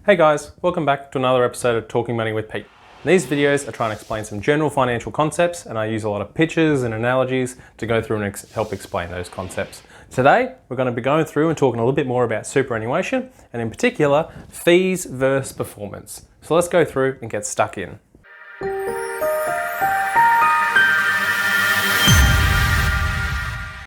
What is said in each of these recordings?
Hey guys, welcome back to another episode of Talking Money with Pete. In these videos, I try and explain some general financial concepts, and I use a lot of pictures and analogies to go through and help explain those concepts. Today, we're going to be going through and talking a little bit more about superannuation, and in particular, fees versus performance. So let's go through and get stuck in.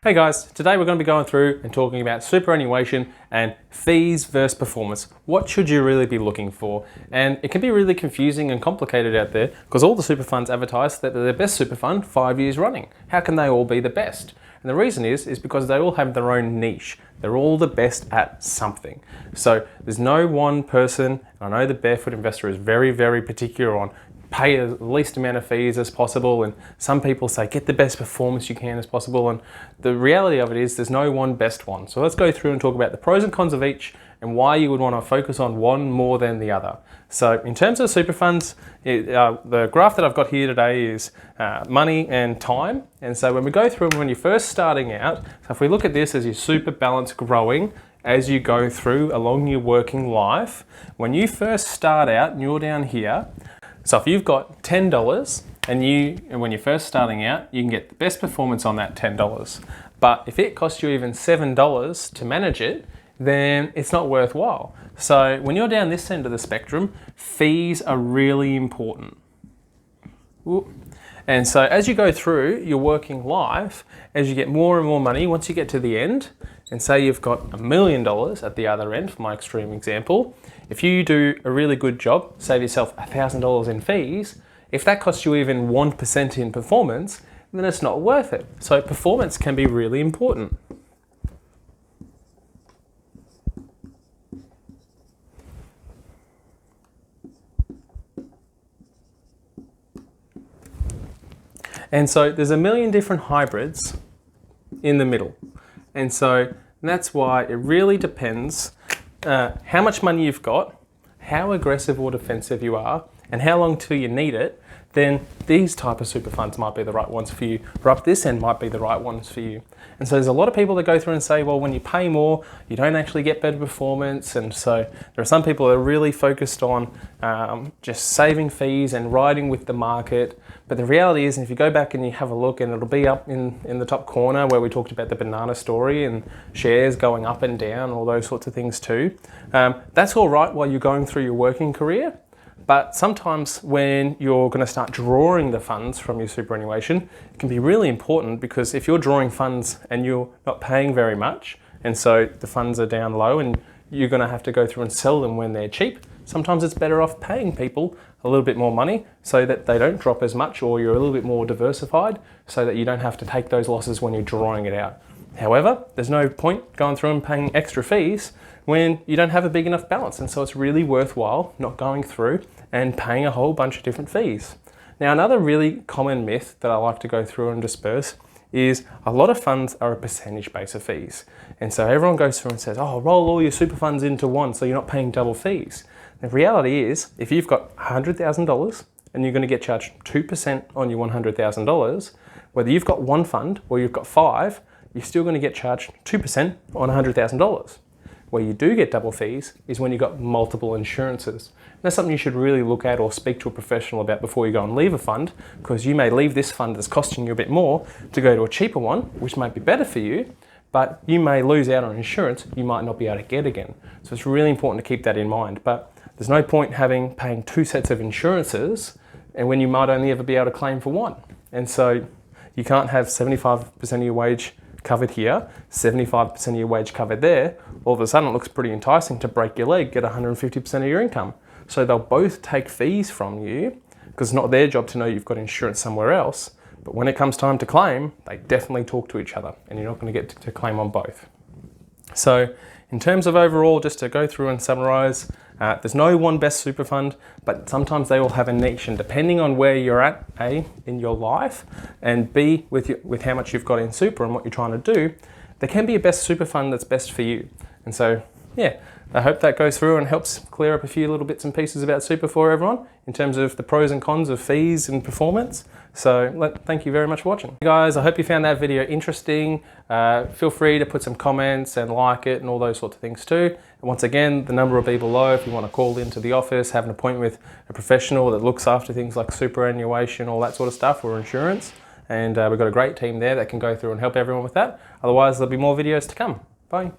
Hey guys, today we're going to be going through and talking about superannuation and fees versus performance. What should you really be looking for? And it can be really confusing and complicated out there because all the super funds advertise that they're the best super fund 5 years running. How can they all be the best? And the reason is because they all have their own niche. They're all the best at something. So there's no one person, and I know the barefoot investor is very, very particular on pay the least amount of fees as possible, and some people say get the best performance you can as possible, and the reality of it is there's no one best one. So let's go through and talk about the pros and cons of each and why you would want to focus on one more than the other. So in terms of super funds, the graph that I've got here today is money and time. And so when we go through, when you're first starting out, so if we look at this as your super balance growing as you go through along your working life, when you first start out and you're down here, so if you've got $10 and when you're first starting out, you can get the best performance on that $10. But if it costs you even $7 to manage it, then it's not worthwhile. So when you're down this end of the spectrum, fees are really important. And so as you go through your working life, as you get more and more money, once you get to the end, and say you've got $1 million at the other end, for my extreme example, if you do a really good job, save yourself $1,000 in fees, if that costs you even 1% in performance, then it's not worth it. So performance can be really important. And so there's a million different hybrids in the middle. And so that's why it really depends how much money you've got, how aggressive or defensive you are, and how long till you need it. Then these type of super funds might be the right ones for you, or up this end might be the right ones for you. And so there's a lot of people that go through and say, well, when you pay more, you don't actually get better performance. And so there are some people that are really focused on just saving fees and riding with the market. But the reality is, if you go back and you have a look, and it'll be up in the top corner where we talked about the banana story and shares going up and down, all those sorts of things too. That's all right while you're going through your working career. But sometimes when you're going to start drawing the funds from your superannuation, it can be really important, because if you're drawing funds and you're not paying very much, and so the funds are down low and you're going to have to go through and sell them when they're cheap, sometimes it's better off paying people a little bit more money so that they don't drop as much, or you're a little bit more diversified so that you don't have to take those losses when you're drawing it out. However, there's no point going through and paying extra fees when you don't have a big enough balance, and so it's really worthwhile not going through and paying a whole bunch of different fees. Now, another really common myth that I like to go through and disperse is a lot of funds are a percentage base of fees. And so everyone goes through and says, oh, roll all your super funds into one so you're not paying double fees. The reality is, if you've got $100,000 and you're going to get charged 2% on your $100,000, whether you've got one fund or you've got five, you're still going to get charged 2% on $100,000. Where you do get double fees is when you've got multiple insurances. And that's something you should really look at or speak to a professional about before you go and leave a fund, because you may leave this fund that's costing you a bit more to go to a cheaper one, which might be better for you, but you may lose out on insurance you might not be able to get again. So it's really important to keep that in mind. But there's no point paying two sets of insurances and when you might only ever be able to claim for one. And so you can't have 75% of your wage covered here, 75% of your wage covered there. All of a sudden it looks pretty enticing to break your leg, get 150% of your income. So they'll both take fees from you, because it's not their job to know you've got insurance somewhere else. But when it comes time to claim, they definitely talk to each other, and you're not going to get to claim on both. So in terms of overall, just to go through and summarize, there's no one best super fund, but sometimes they all have a niche, and depending on where you're at, A, in your life, and B, with how much you've got in super and what you're trying to do, there can be a best super fund that's best for you. And so, yeah, I hope that goes through and helps clear up a few little bits and pieces about super for everyone in terms of the pros and cons of fees and performance. So thank you very much for watching. Guys, I hope you found that video interesting. Feel free to put some comments and like it and all those sorts of things too. And once again, the number will be below if you want to call into the office, have an appointment with a professional that looks after things like superannuation, all that sort of stuff, or insurance. And we've got a great team there that can go through and help everyone with that. Otherwise, there'll be more videos to come. Bye.